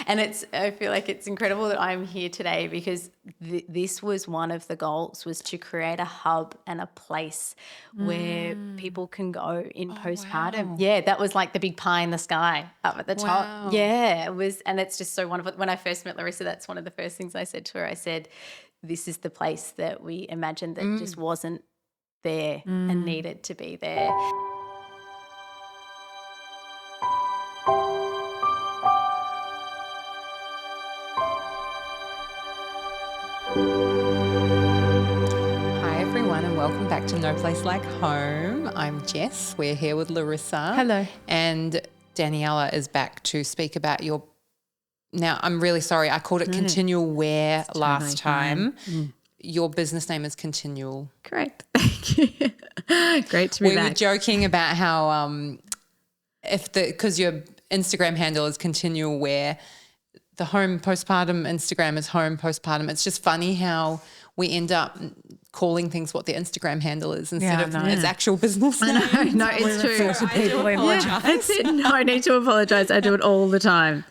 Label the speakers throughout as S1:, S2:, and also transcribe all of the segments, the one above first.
S1: And I feel like it's incredible that I'm here today because this was one of the goals, was to create a hub and a place where people can go in postpartum.
S2: Wow.
S1: Yeah, that was like the big pie in the sky up at the top.
S2: Wow.
S1: Yeah, it was, and it's just so wonderful. When I first met Larissa, that's one of the first things I said to her. I said, this is the place that we imagined that just wasn't there and needed to be there.
S2: Hi, everyone, and welcome back to No Place Like Home. I'm Jess. We're here with Larissa.
S3: Hello.
S2: And Daniela is back to speak about your... Now, I'm really sorry. I called it Continual Wear last time. Your business name is Continuall.
S3: Correct. Thank you. Great to be back.
S2: We were joking about how because your Instagram handle is Continual Wear, the home postpartum Instagram is home postpartum. It's just funny how we end up calling things what their Instagram handle is instead of its actual business name.
S3: No, it's true.
S2: I do apologise.
S3: That's it. No, I need to apologise. I do it all the time.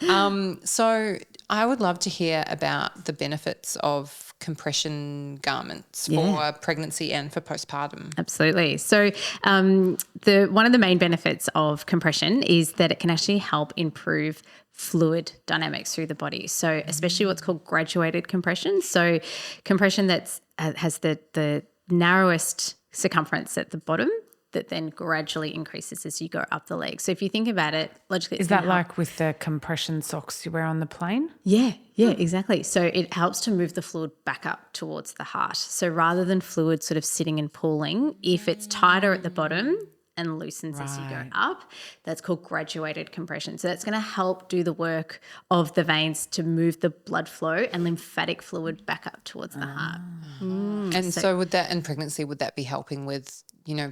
S2: So I would love to hear about the benefits of compression garments for pregnancy and for postpartum.
S3: Absolutely. So one of the main benefits of compression is that it can actually help improve fluid dynamics through the body. So especially what's called graduated compression. So compression that's has the narrowest circumference at the bottom that then gradually increases as you go up the leg. So if you think about it, logically,
S4: is that like with the compression socks you wear on the plane?
S3: Yeah, exactly. So it helps to move the fluid back up towards the heart. So rather than fluid sort of sitting and pooling, if it's tighter at the bottom and loosens as you go up, that's called graduated compression. So that's going to help do the work of the veins to move the blood flow and lymphatic fluid back up towards the heart.
S2: And so would that in pregnancy, would that be helping with,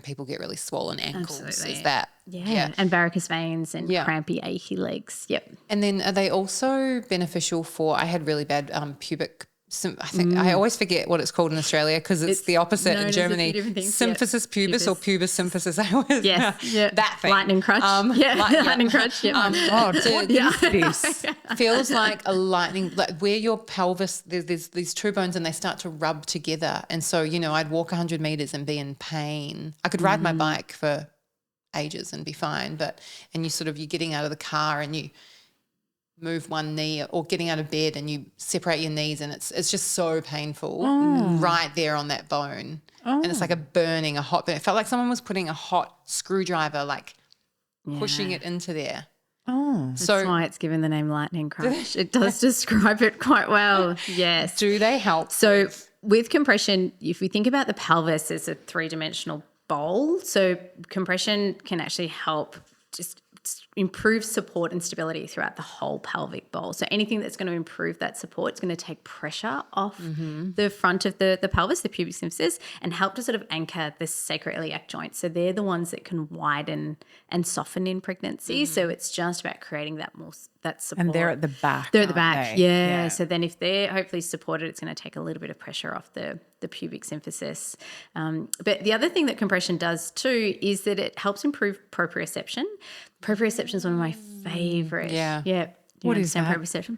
S2: people get really swollen ankles?
S3: Absolutely.
S2: Is that?
S3: Yeah, and varicose veins and crampy, achy legs. Yep.
S2: And then are they also beneficial for, I had really bad pubic, I think I always forget what it's called in Australia because it's the opposite in Germany. Symphysis pubis or pubis symphysis. I always that thing.
S3: Lightning crutch. Lightning crutch. Yeah.
S4: God, what is this?
S2: Feels like a lightning, like where your pelvis, there's these two bones and they start to rub together. And so, I'd walk 100 meters and be in pain. I could ride my bike for ages and be fine, and you're getting out of the car and you move one knee or getting out of bed and you separate your knees and it's just so painful right there on that bone. And it's like a hot burn. It felt like someone was putting a hot screwdriver, pushing it into there.
S3: That's why it's given the name lightning crutch. It does describe it quite well. Yes.
S2: Do they help?
S3: So with compression, if we think about the pelvis as a three-dimensional bowl, so compression can actually help just improve support and stability throughout the whole pelvic bowl. So anything that's going to improve that support is going to take pressure off the front of the pelvis, the pubic symphysis, and help to sort of anchor the sacroiliac joint. So they're the ones that can widen and soften in pregnancy. So it's just about creating that support.
S4: And they're at the back.
S3: They're at the back, yeah. So then if they're hopefully supported, it's going to take a little bit of pressure off the pubic symphysis. But the other thing that compression does too is that it helps improve proprioception. Proprioception is one of my favourite. Yeah.
S4: What is that?
S3: Proprioception?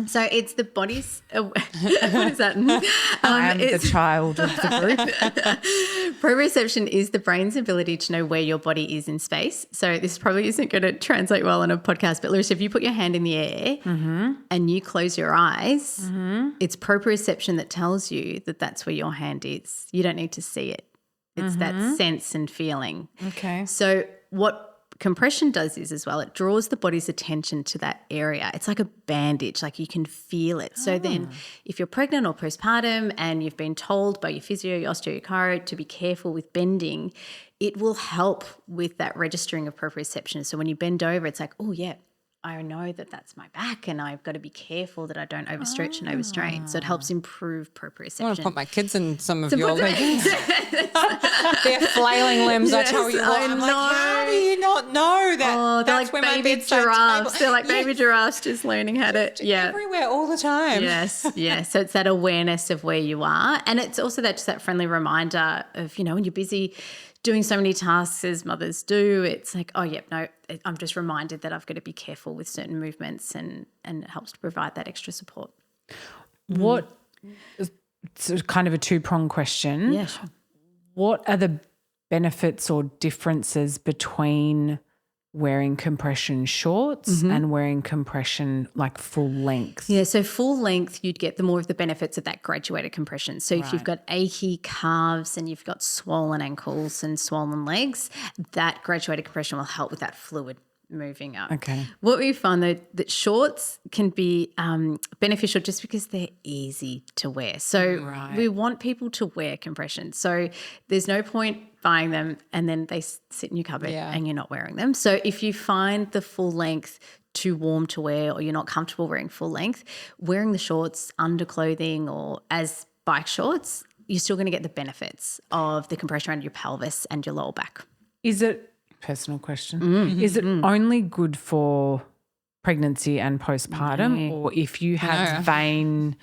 S3: So it's the body's. What is that?
S4: I am the child of the group.
S3: Proprioception is the brain's ability to know where your body is in space. So this probably isn't going to translate well on a podcast, but Larissa, if you put your hand in the air and you close your eyes, it's proprioception that tells you that that's where your hand is. You don't need to see it. It's that sense and feeling.
S4: Okay.
S3: So what compression does is as well, it draws the body's attention to that area. It's like a bandage, like you can feel it. So then if you're pregnant or postpartum and you've been told by your physio, your osteo, your chiro to be careful with bending, it will help with that registering of proprioception. So when you bend over, it's like, oh yeah, I know that that's my back and I've got to be careful that I don't overstretch and overstrain. So it helps improve proprioception.
S2: I want to put my kids in some of your legs. They're flailing limbs, I tell you what. I'm like, how do you not know that?
S3: Oh, they're
S2: that's
S3: like
S2: where
S3: baby giraffes. They're like baby giraffes just learning how to,
S2: everywhere all the time.
S3: Yes. So it's that awareness of where you are. And it's also that friendly reminder of, when you're busy doing so many tasks as mothers do, it's like, oh, yep, no, I'm just reminded that I've got to be careful with certain movements, and it helps to provide that extra support.
S4: What, it's kind of a two-pronged question.
S3: Yeah, sure.
S4: What are the benefits or differences between wearing compression shorts and wearing compression like full length?
S3: Yeah, so full length, you'd get the more of the benefits of that graduated compression. So if you've got achy calves and you've got swollen ankles and swollen legs, that graduated compression will help with that fluid moving up.
S4: Okay.
S3: What we find though, that shorts can be beneficial just because they're easy to wear. So we want people to wear compression. So there's no point buying them and then they sit in your cupboard and you're not wearing them. So if you find the full length too warm to wear, or you're not comfortable wearing full length, wearing the shorts under clothing or as bike shorts, you're still going to get the benefits of the compression around your pelvis and your lower back.
S4: Is it, personal question, is it only good for pregnancy and postpartum, or if you have vein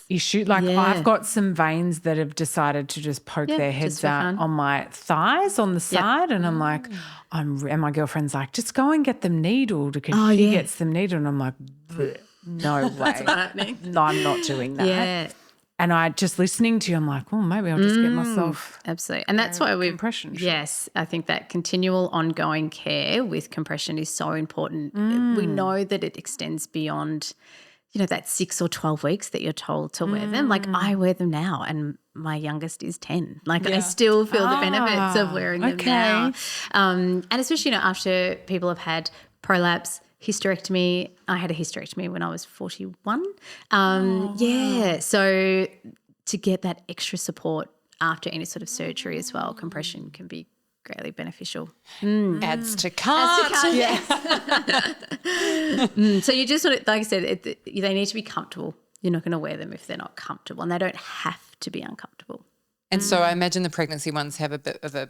S4: issue? Like I've got some veins that have decided to just poke their heads out on my thighs on the side, and I'm like, and my girlfriend's like, just go and get them needled, because she gets them needled, and I'm like, no way.
S3: That's not happening.
S4: No, I'm not doing that.
S3: Yeah.
S4: And I just listening to you, I'm like, well, maybe I'll just get myself
S3: absolutely. And that's why we've
S4: compression.
S3: Yes, I think that continual ongoing care with compression is so important. We know that it extends beyond, that 6 or 12 weeks that you're told to wear them. Like I wear them now, and my youngest is 10. Like I still feel the benefits of wearing them now. And especially, after people have had prolapse, hysterectomy. I had a hysterectomy when I was 41. So to get that extra support after any sort of surgery as well, compression can be greatly beneficial.
S2: Adds to cart.
S3: So you just sort of, like I said, they need to be comfortable. You're not going to wear them if they're not comfortable, and they don't have to be uncomfortable.
S2: And so I imagine the pregnancy ones have a bit of a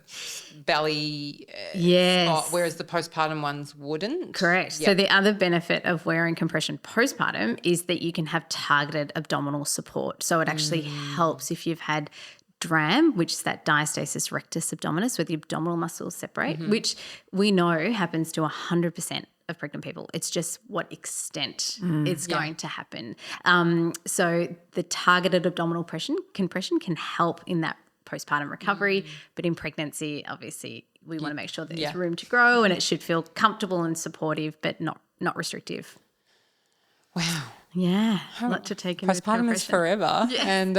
S2: belly spot, whereas the postpartum ones wouldn't.
S3: Correct. Yep. So the other benefit of wearing compression postpartum is that you can have targeted abdominal support. So it actually helps if you've had DRAM, which is that diastasis rectus abdominis, where the abdominal muscles separate, which we know happens to 100% of pregnant people. It's just what extent it's going to happen. So the targeted abdominal compression can help in that postpartum recovery, but in pregnancy, obviously, we want to make sure that there's room to grow, and it should feel comfortable and supportive, but not restrictive.
S2: Wow.
S3: Yeah, a lot to take in.
S2: Postpartum is forever, and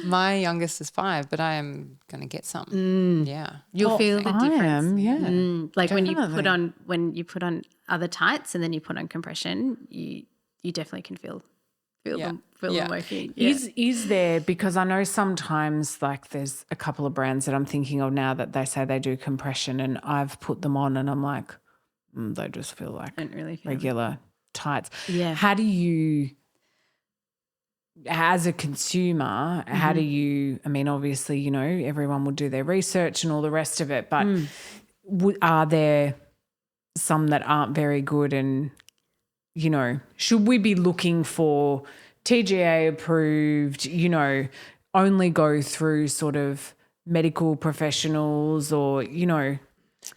S2: my youngest is 5, but I am going to get something.
S3: You'll feel the difference. Like
S4: definitely.
S3: when you put on other tights and then you put on compression, you definitely can feel them working.
S4: Is there, because I know sometimes like there's a couple of brands that I'm thinking of now that they say they do compression, and I've put them on and I'm like, they just feel like regular tights.
S3: Yeah.
S4: How do you, as a consumer, how do you, I mean, obviously, everyone will do their research and all the rest of it, but are there some that aren't very good, and, should we be looking for TGA approved, only go through sort of medical professionals, or,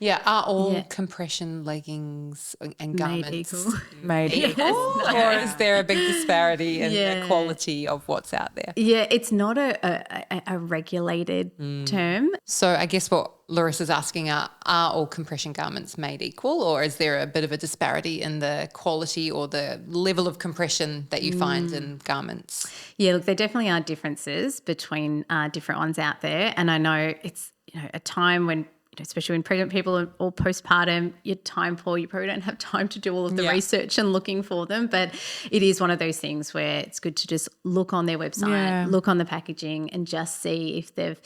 S2: are all compression leggings and garments
S4: made equal?
S2: Or is there a big disparity in the quality of what's out there?
S3: Yeah, it's not a regulated term.
S2: So I guess what Larissa's asking are all compression garments made equal, or is there a bit of a disparity in the quality or the level of compression that you find in garments?
S3: Yeah, look, there definitely are differences between different ones out there, and I know it's a time when, especially when pregnant people or postpartum, you're time poor, you probably don't have time to do all of the research and looking for them. But it is one of those things where it's good to just look on their website, look on the packaging, and just see if they've,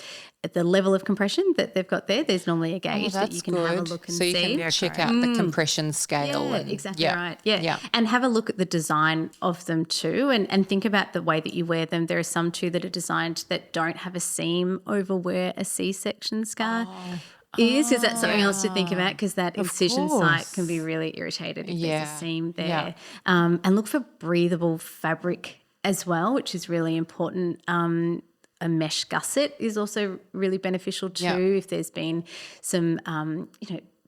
S3: at the level of compression that they've got there, there's normally a gauge that you can have a look and see.
S2: So you can check out the compression scale.
S3: Yeah, exactly right. Yeah. And have a look at the design of them too, and think about the way that you wear them. There are some too that are designed that don't have a seam over where a C-section scar is that something else to think about, because that incision site can be really irritated if there's a seam there. And look for breathable fabric as well, which is really important. a mesh gusset is also really beneficial too if there's been some,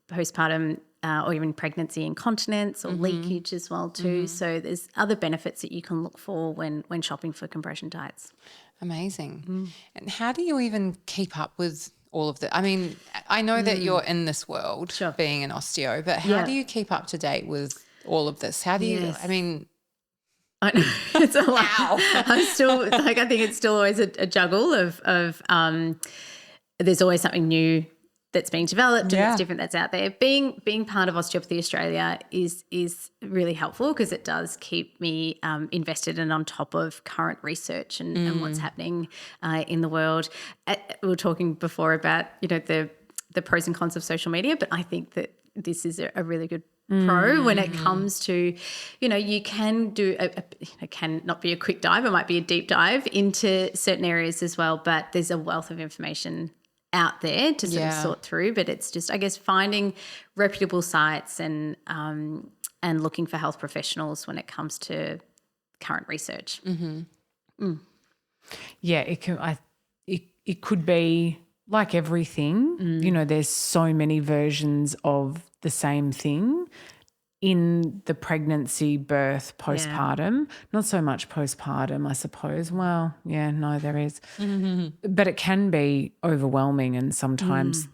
S3: postpartum or even pregnancy incontinence or leakage as well too. So there's other benefits that you can look for when shopping for compression tights.
S2: Amazing. And how do you even keep up with all of that? I mean, I know that you're in this world being an osteo, but how do you keep up to date with all of this? How do you, I mean...
S3: I know, it's a lot. I'm still, like, I think it's still always a juggle of there's always something new that's being developed and it's different that's out there. Being part of Osteopathy Australia is really helpful because it does keep me invested and on top of current research and what's happening in the world. We were talking before about, the pros and cons of social media, but I think that this is a really good pro when it comes to, you can do can not be a quick dive, it might be a deep dive into certain areas as well, but there's a wealth of information out there to sort of sort through. But it's just, I guess, finding reputable sites and looking for health professionals when it comes to current research.
S4: Yeah, it could be like everything. There's so many versions of the same thing in the pregnancy, birth, postpartum. Not so much postpartum, I suppose. Well, yeah, no, there is. But it can be overwhelming, and sometimes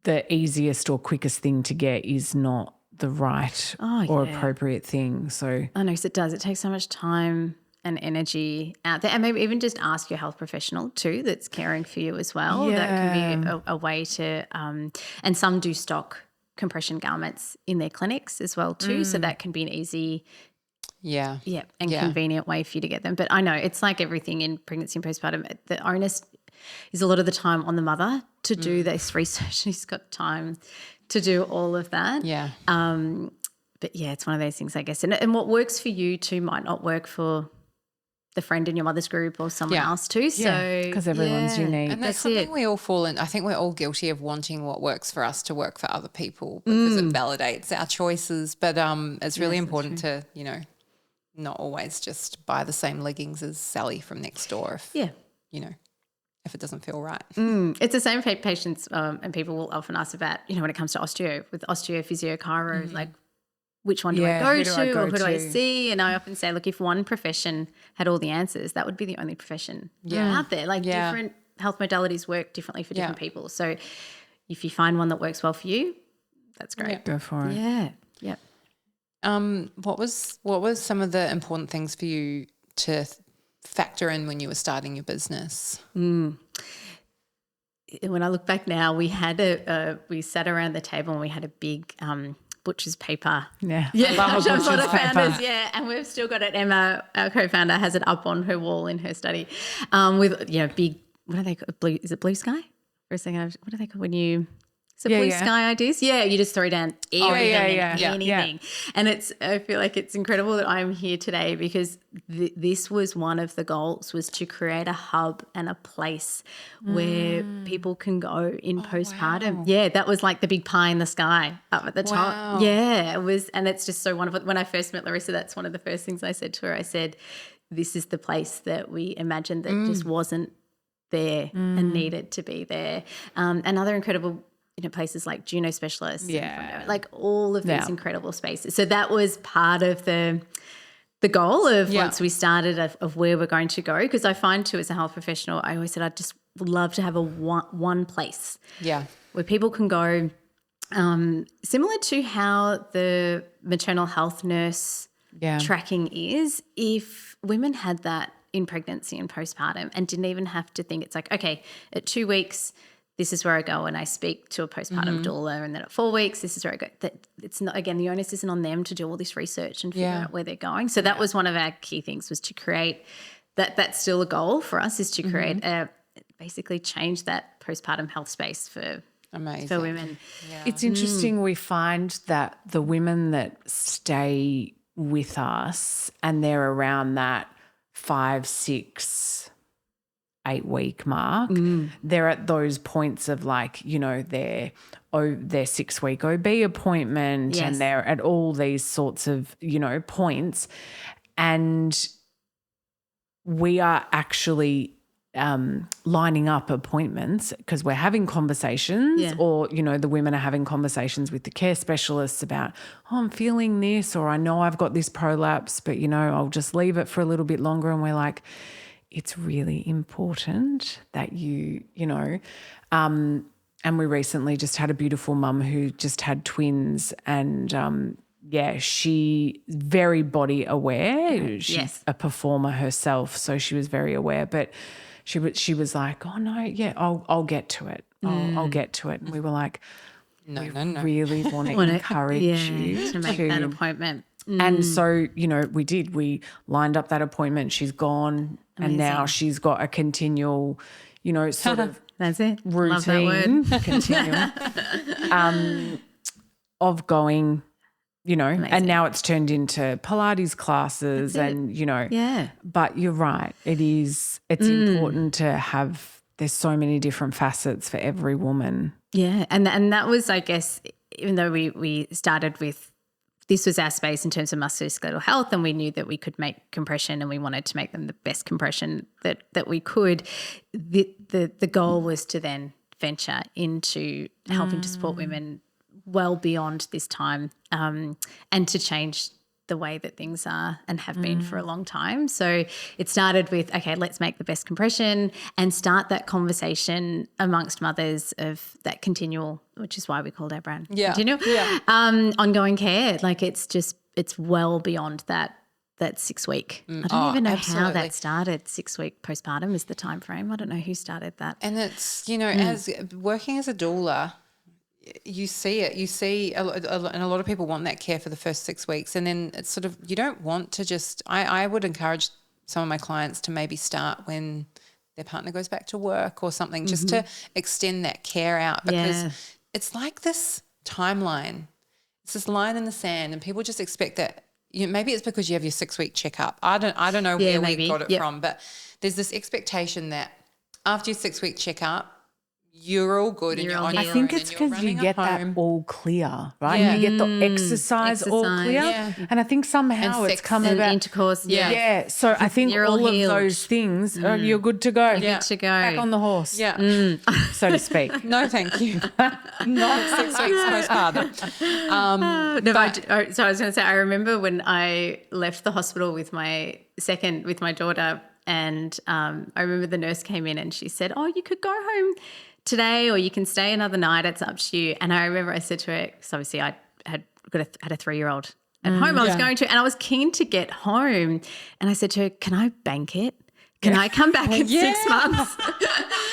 S4: the easiest or quickest thing to get is not the right or appropriate thing. So
S3: I know, 'cause it does. It takes so much time and energy out there, and maybe even just ask your health professional too that's caring for you as well. That can be a way to and some do stock compression garments in their clinics as well too, so that can be an easy convenient way for you to get them. But I know it's like everything in pregnancy and postpartum, the onus is a lot of the time on the mother to do this research. She's got time to do all of that. But it's one of those things, I guess, and what works for you too might not work for the friend in your mother's group or someone else too. So
S4: because everyone's unique.
S2: And that's something we all fall in. I think we're all guilty of wanting what works for us to work for other people because it validates our choices. But it's really important to, not always just buy the same leggings as Sally from next door if if it doesn't feel right.
S3: It's the same for patients and people will often ask about, when it comes to osteo, with osteo, physio, chiro, like which one do I go to or who do I see? And I often say, look, if one profession had all the answers, that would be the only profession out there. Like different health modalities work differently for different people. So if you find one that works well for you, that's great.
S4: Go for it.
S3: Yeah.
S2: What was some of the important things for you to factor in when you were starting your business?
S3: When I look back now, we had we sat around the table and we had a big butcher's paper.
S4: Yeah.
S3: Love a lot of founders, and we've still got it. Emma, our co-founder, has it up on her wall in her study with, big, what are they called? Blue, is it blue sky? For a second, what are they called when you... So blue sky ideas? Yeah, you just throw down everything and anything. And I feel like it's incredible that I'm here today because this was one of the goals, was to create a hub and a place where people can go in postpartum. Wow. Yeah, that was like the big pie in the sky up at the top. Yeah, it was, and it's just so wonderful. When I first met Larissa, that's one of the first things I said to her. I said, this is the place that we imagined that just wasn't there and needed to be there. And other incredible places like Juno Specialists, like all of these incredible spaces. So that was part of the goal of once we started of where we're going to go, because I find too as a health professional, I always said I'd just love to have a one place where people can go, similar to how the maternal health nurse tracking is. If women had that in pregnancy and postpartum and didn't even have to think, it's like, okay, at 2 weeks this is where I go and I speak to a postpartum doula, and then at 4 weeks, this is where I go. That it's not, again, the onus isn't on them to do all this research and figure out where they're going. So that was one of our key things, was to create that. That's still a goal for us, is to create basically change that postpartum health space for women.
S4: Yeah. It's interesting. We find that the women that stay with us and they're around that 5, 6, 8 week mark, they're at those points of like, their 6 week OB appointment and they're at all these sorts of, points. And we are actually lining up appointments because we're having conversations or, you know, the women are having conversations with the care specialists about, oh, I'm feeling this, or I know I've got this prolapse, but, you know, I'll just leave it for a little bit longer. And we're like, it's really important that you know, and we recently just had a beautiful mum who just had twins and, she's very body aware. She's a performer herself, so she was very aware. But she was like, oh no, I'll get to it. I'll get to it. And we were like, no. Really want to encourage you
S3: to make that appointment.
S4: And so, you know, we did. We lined up that appointment. She's gone, and now she's got a continual, you know, sort of
S3: that's it.
S4: routine,
S3: love that word.
S4: continuum of going. You know, and now it's turned into Pilates classes and, you know. Yeah. But you're right. It's important to have, there's so many different facets for every woman.
S3: Yeah. And that was, I guess, even though we started with, this was our space in terms of musculoskeletal health, and we knew that we could make compression and we wanted to make them the best compression that we could. The goal was to then venture into helping to support women well beyond this time and to change the way that things are and have been for a long time. So it started with, okay, let's make the best compression and start that conversation amongst mothers of that continual, which is why we called our brand Continual, ongoing care. Like it's well beyond that 6 week. I don't even know how that started. 6 week postpartum is the time frame. I don't know who started that.
S2: And it's, you know, as working as a doula, you see it. You see, and a lot of people want that care for the first 6 weeks, and then it's sort of, you don't want to just. I would encourage some of my clients to maybe start when their partner goes back to work or something, just to extend that care out, because it's like this timeline. It's this line in the sand, and people just expect that. You know, maybe it's because you have your 6 week checkup. I don't know where we got it from, but there's this expectation that after your 6 week checkup, you're all good and you're on your own.
S4: I think it's because you get that all clear, right? Yeah. You get the exercise all clear. Yeah. And I think somehow it's come about
S3: intercourse. Yeah.
S4: So I think all of those things, you're good to go.
S3: Good to go.
S4: Back on the horse. Yeah. So to speak.
S2: No, thank you. Not 6 weeks postpartum.
S3: So I was going to say, I remember when I left the hospital with my daughter, and I remember the nurse came in and she said, oh, you could go home today or you can stay another night, it's up to you. And I remember I said to her, because obviously I had a 3-year-old at home I was going to, and I was keen to get home, and I said to her, can I bank it? Can I come back in 6 months?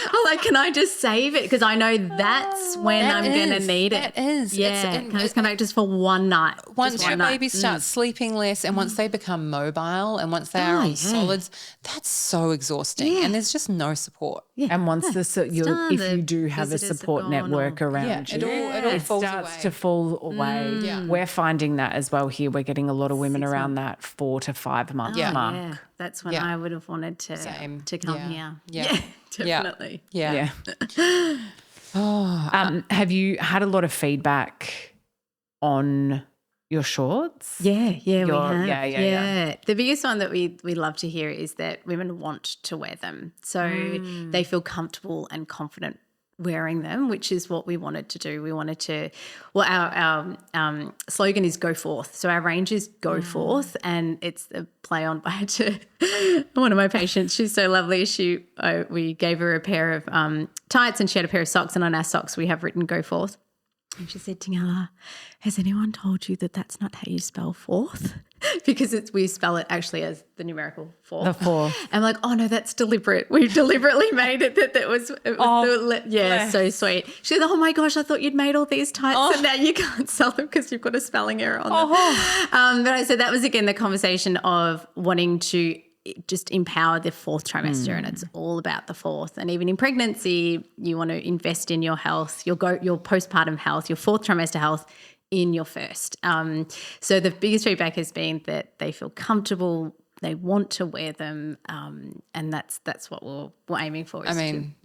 S3: I'm like, can I just save it? Because I know that's when I'm going to need it.
S2: That is.
S3: Yeah. Can I just come back just for one night?
S2: Once your baby starts sleeping less, and once they become mobile, and once they are on solids, that's so exhausting. Yeah. And there's just no support.
S4: Yeah. And once if you do have a support network around you,
S2: it
S4: starts to fall away. Yeah. We're finding that as well here. We're getting a lot of women around that 4 to 5 month mark. Yeah.
S3: That's when I would have wanted to come here.
S2: Yeah.
S3: Definitely.
S2: Yeah.
S4: Have you had a lot of feedback on your shorts?
S3: Yeah, we have. Yeah. The biggest one that we love to hear is that women want to wear them. So they feel comfortable and confident wearing them, which is what we wanted to do. We wanted to, our slogan is go forth. So our range is go forth, and it's a play on by one of my patients. She's so lovely. We gave her a pair of tights, and she had a pair of socks, and on our socks we have written go forth. And she said, Daniela, has anyone told you that that's not how you spell forth? Because we spell it actually as the numerical 4.
S4: The 4.
S3: I'm like, oh no, that's deliberate. We've deliberately made it that was so sweet. She said, oh my gosh, I thought you'd made all these tights and now you can't sell them because you've got a spelling error on them. But I said that was again the conversation of wanting to just empower the 4th trimester, and it's all about the 4th. And even in pregnancy, you want to invest in your health, your postpartum health, your 4th trimester health in your first. So the biggest feedback has been that they feel comfortable, they want to wear them, and that's what we're aiming for.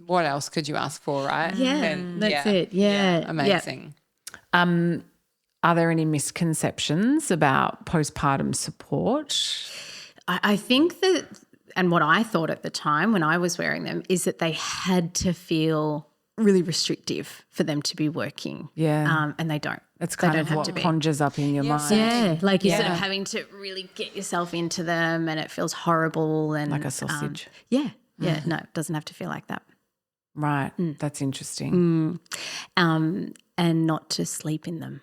S2: What else could you ask for, right?
S3: Yeah, that's it. Yeah.
S2: Amazing.
S3: Yeah.
S4: Are there any misconceptions about postpartum support?
S3: I think that and what I thought at the time when I was wearing them is that they had to feel really restrictive for them to be working.
S4: Yeah.
S3: And they don't.
S4: It's kind of what conjures up in your mind.
S3: Yeah, like you're sort of having to really get yourself into them and it feels horrible. And
S4: Like a sausage.
S3: Yeah, no, it doesn't have to feel like that.
S4: Right, that's interesting.
S3: And not to sleep in them.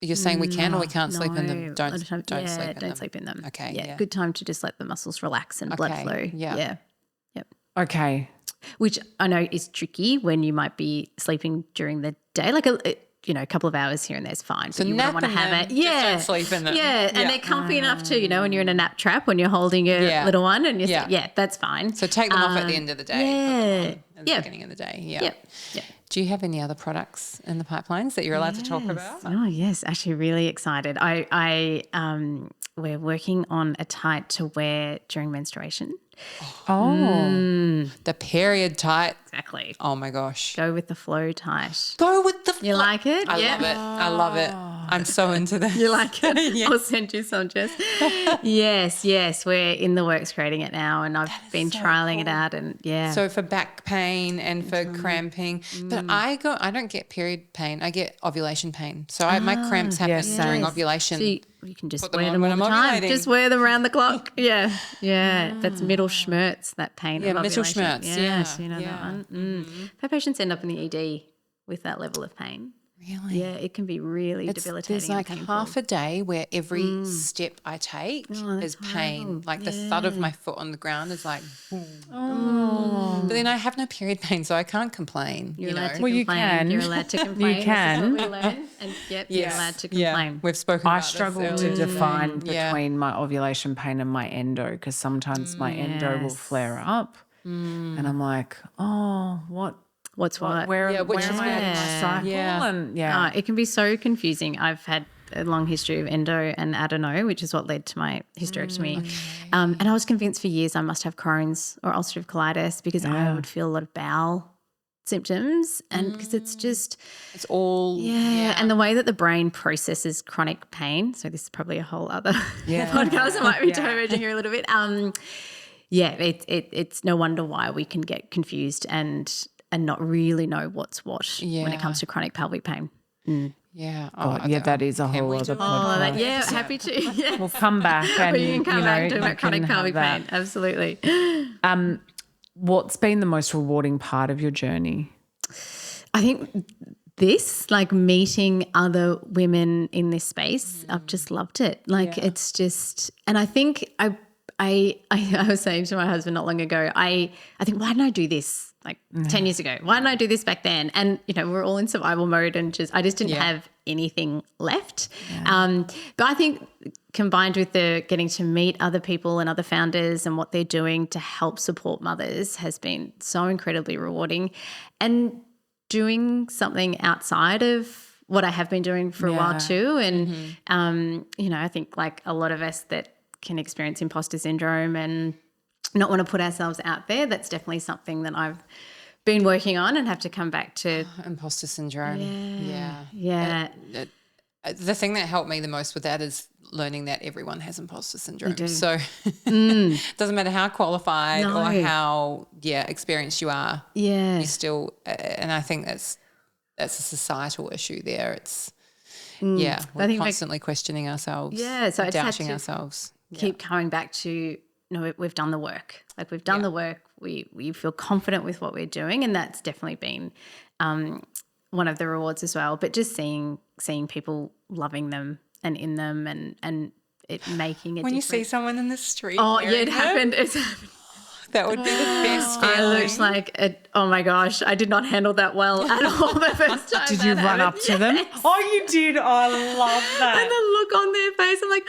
S2: You're saying we can or we can't sleep in them? Don't sleep in them.
S3: Don't sleep in them.
S2: Okay,
S3: Yeah,
S2: yeah.
S3: good time to just let the muscles relax and blood flow.
S2: Yeah.
S3: Yep.
S4: Okay.
S3: Which I know is tricky when you might be sleeping during the day, like a couple of hours here and there's fine.
S2: So
S3: but you wouldn't want to have it. Yeah.
S2: Just don't sleep in them.
S3: Yeah. And they're comfy enough too, when you're in a nap trap when you're holding your little one and you're that's fine.
S2: So take them off at the end of the day. At the beginning of the day. Yeah.
S3: Yep.
S2: Do you have any other products in the pipelines that you're allowed to talk about?
S3: Oh yes, actually really excited. We're working on a tight to wear during menstruation.
S2: The period tight.
S3: Exactly.
S2: Oh my gosh.
S3: Go with the flow tight.
S2: Go with the flow.
S3: You like it?
S2: I love it. I love it. I'm so into this.
S3: You like it? I'll send you some, Jess. Yes. We're in the works creating it now and I've been trialing it out and
S2: So for back pain and for cramping. But I don't get period pain. I get ovulation pain. So my cramps happen during ovulation.
S3: So you can just
S2: Put them
S3: wear
S2: on
S3: them all
S2: when
S3: the
S2: I'm
S3: time.
S2: ovulating.
S3: Just wear them around the clock. Yeah. That's middle schmerz, that pain of
S2: middle
S3: ovulation.
S2: schmerz,
S3: Yes, you know that one. Our patients end up in the ED with that level of pain.
S2: Really?
S3: Yeah, it can be really debilitating.
S2: There's like
S3: and painful.
S2: half a day where every step I take is pain.
S3: horrible.
S2: Like the thud of my foot on the ground is like, boom. But then I have no period pain, so I can't complain.
S3: You're
S2: you
S3: allowed
S2: know?
S3: to
S4: Well, you
S3: complain.
S4: can.
S3: You're allowed to complain.
S4: You can.
S3: This is what we learn. And you're allowed to complain.
S2: We've spoken
S4: I
S2: about
S4: struggle
S2: this
S4: to
S2: earlier.
S4: define between my ovulation pain and my endo because sometimes my endo will flare up and I'm like,
S3: What's what?
S4: where am
S2: which
S4: I
S2: is
S4: in my cycle?
S2: Yeah.
S4: And
S3: It can be so confusing. I've had a long history of endo and adeno, which is what led to my hysterectomy. And I was convinced for years I must have Crohn's or ulcerative colitis because I would feel a lot of bowel symptoms and because it's just
S2: It's all
S3: and the way that the brain processes chronic pain, so this is probably a whole other podcast. I might be diverging here a little bit. It's no wonder why we can get confused and not really know what's what when it comes to chronic pelvic pain.
S2: Yeah.
S4: that is a whole other podcast.
S3: Happy to. Yeah.
S4: We'll come back and
S3: you can come back and talk
S4: you
S3: about chronic
S4: can have
S3: pelvic
S4: that.
S3: pain. Absolutely.
S4: What's been the most rewarding part of your journey?
S3: I think this, like meeting other women in this space, I've just loved it. Like it's just, and I think I was saying to my husband not long ago, I think, why didn't I do this like 10 years ago? Why didn't I do this back then? And, we're all in survival mode and I just didn't have anything left. But I think combined with the getting to meet other people and other founders and what they're doing to help support mothers has been so incredibly rewarding. And doing something outside of what I have been doing for a while too. And, I think like a lot of us that can experience imposter syndrome and not want to put ourselves out there, that's definitely something that I've been working on and have to come back to.
S2: Imposter syndrome.
S3: Yeah.
S2: The thing that helped me the most with that is learning that everyone has imposter syndrome.
S3: do.
S2: So it doesn't matter how qualified
S3: No.
S2: or how experienced you are.
S3: Yeah.
S2: You still, and I think that's a societal issue there. It's we're constantly questioning ourselves.
S3: Yeah, so I just had
S2: doubting
S3: to
S2: ourselves.
S3: keep coming back to we've done the work. Like we've done the work. We feel confident with what we're doing, and that's definitely been one of the rewards as well. But just seeing people loving them and in them and it making a
S2: When
S3: difference.
S2: you see someone in the street,
S3: it
S2: wearing
S3: happened.
S2: them,
S3: It's happened.
S2: that would be the best
S3: I
S2: feeling.
S3: looked like oh my gosh, I did not handle that well at all the first time.
S4: Did you
S3: that
S4: run
S3: happened.
S4: up to them?
S3: Yes.
S4: Oh, you did. I love that.
S3: And the look on their face, I'm like,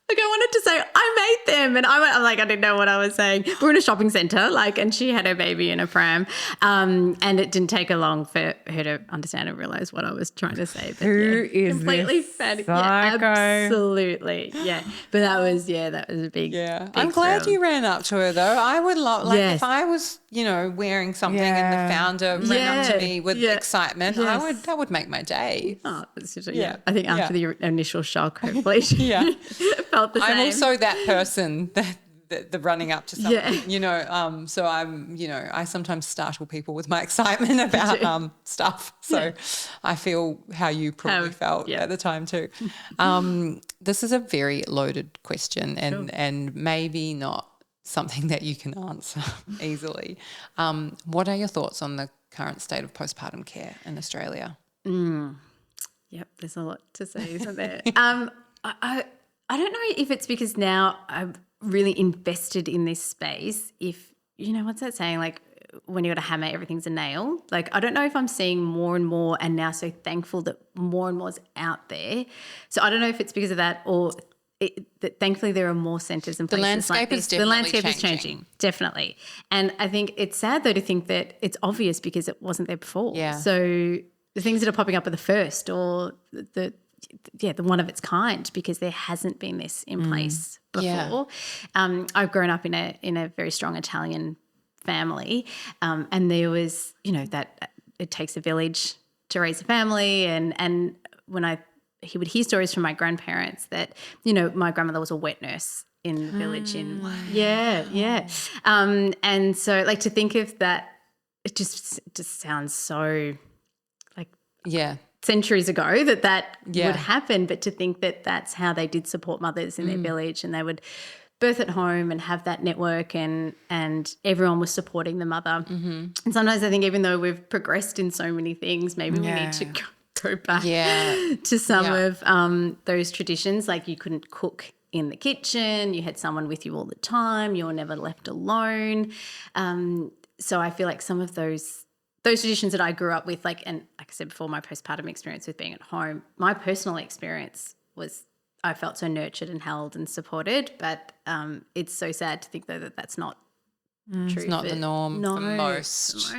S3: like I wanted to say, I made them. And I'm like, I didn't know what I was saying. We're in a shopping centre, and she had her baby in a pram. And it didn't take her long for her to understand and realise what I was trying to say. But
S4: Who is
S3: completely
S4: this
S3: fat.
S4: psycho?
S3: Yeah, absolutely. Yeah. But that was a big
S2: Yeah.
S3: big
S2: I'm glad
S3: thrill.
S2: you ran up to her though. I would love, if I was, wearing something and the founder ran up to me with excitement,
S3: Yes.
S2: that would make my day.
S3: Oh, that's usually, I think after the initial shock, hopefully she felt the same.
S2: I'm also that person that the running up to something, so I'm, I sometimes startle people with my excitement about stuff. So I feel how you probably felt at the time too. This is a very loaded question and maybe not something that you can answer easily. What are your thoughts on the current state of postpartum care in Australia?
S3: Yep, there's a lot to say, isn't there? I don't know if it's because now I'm really invested in this space. If, what's that saying? Like when you got a hammer, everything's a nail. Like I don't know if I'm seeing more and more and now so thankful that more and more is out there. So I don't know if it's because of that or that thankfully there are more centres and places like this. The landscape is changing, definitely. And I think it's sad though to think that it's obvious because it wasn't there before.
S2: Yeah.
S3: So the things that are popping up are the first or the one of its kind because there hasn't been this in place before. I've grown up in a very strong Italian family and there was, that it takes a village to raise a family and when he would hear stories from my grandparents that, my grandmother was a wet nurse in the village and so like to think of that, it just sounds so like centuries ago that would happen, but to think that that's how they did support mothers in their village and they would birth at home and have that network and everyone was supporting the mother. And sometimes I think even though we've progressed in so many things, maybe we need to go back to some of those traditions. Like you couldn't cook in the kitchen, you had someone with you all the time, you were never left alone. So I feel like some of those traditions that I grew up with, and like I said before, my postpartum experience with being at home, my personal experience was I felt so nurtured and held and supported, but it's so sad to think though that that's not true.
S2: It's not the norm for most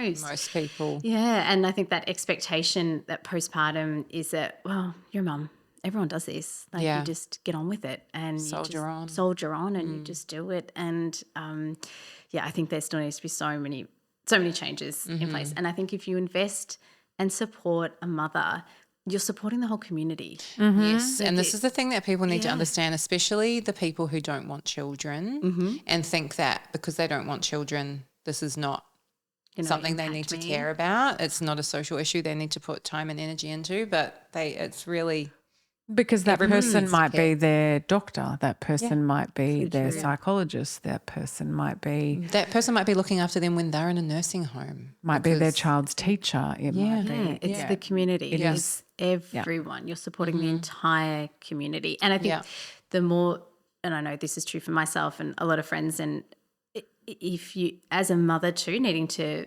S2: people.
S3: Yeah, and I think that expectation that postpartum is that, well, you're a mum, everyone does this. Like you just get on with it and soldier on and you just do it. And I think there still needs to be so many changes in place. And I think if you invest and support a mother, you're supporting the whole community.
S2: Yes, and this is the thing that people need to understand, especially the people who don't want children and think that because they don't want children, this is not something they need to care about. It's not a social issue they need to put time and energy into, but it's really
S4: because that person might be their doctor, that person might be their psychologist, that person might be
S2: looking after them when they're in a nursing home.
S4: Might be their child's teacher. It might be.
S3: It's the community. It's everyone. You're supporting the entire community. And I think the more, and I know this is true for myself and a lot of friends, and if you, as a mother too, needing to,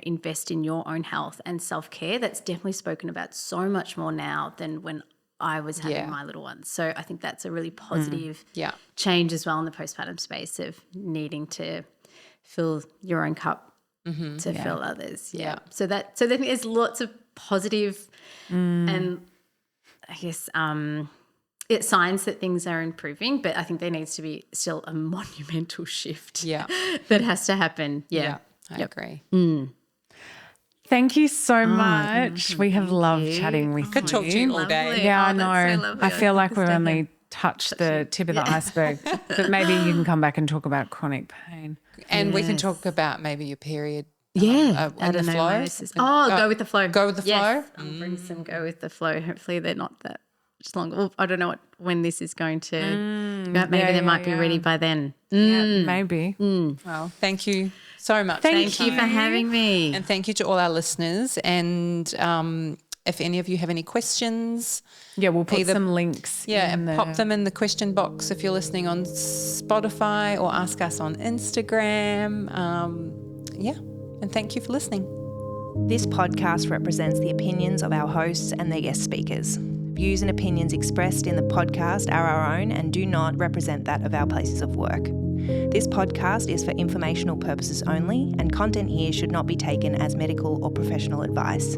S3: invest in your own health and self-care, that's definitely spoken about so much more now than when I was having my little ones. So I think that's a really positive change as well in the postpartum space of needing to fill your own cup to fill others. Yeah. So I think there's lots of positive and I guess signs that things are improving, but I think there needs to be still a monumental shift that has to happen. Yeah.
S2: I agree.
S4: Thank you so much. We have loved chatting with you.
S2: Could talk to you all day.
S4: Yeah, I know. I feel like we've only touched the tip of the iceberg, but maybe you can come back and talk about chronic pain.
S2: And we can talk about maybe your period.
S3: On
S2: the flow.
S3: Go with the flow.
S2: Go with the flow.
S3: I'll bring some go with the flow. Hopefully they're not that much longer. Well, I don't know when this is going to go out. Maybe they might be ready by then.
S4: Yeah, maybe.
S2: Well, thank you so much.
S3: Thank you for having me.
S2: And thank you to all our listeners. And if any of you have any questions.
S4: Yeah, we'll put some links.
S2: Yeah, and pop them in the question box if you're listening on Spotify or ask us on Instagram. And thank you for listening.
S5: This podcast represents the opinions of our hosts and their guest speakers. Views and opinions expressed in the podcast are our own and do not represent that of our places of work. This podcast is for informational purposes only, and content here should not be taken as medical or professional advice.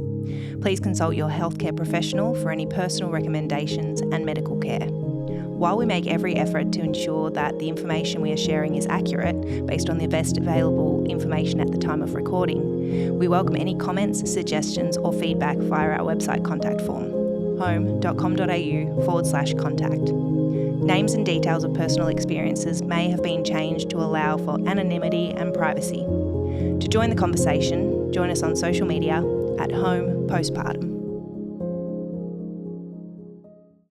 S5: Please consult your healthcare professional for any personal recommendations and medical care. While we make every effort to ensure that the information we are sharing is accurate based on the best available information at the time of recording. We welcome any comments, suggestions, or feedback via our website contact form, home.com.au/contact. Names and details of personal experiences may have been changed to allow for anonymity and privacy. To join the conversation, join us on social media at Home Postpartum.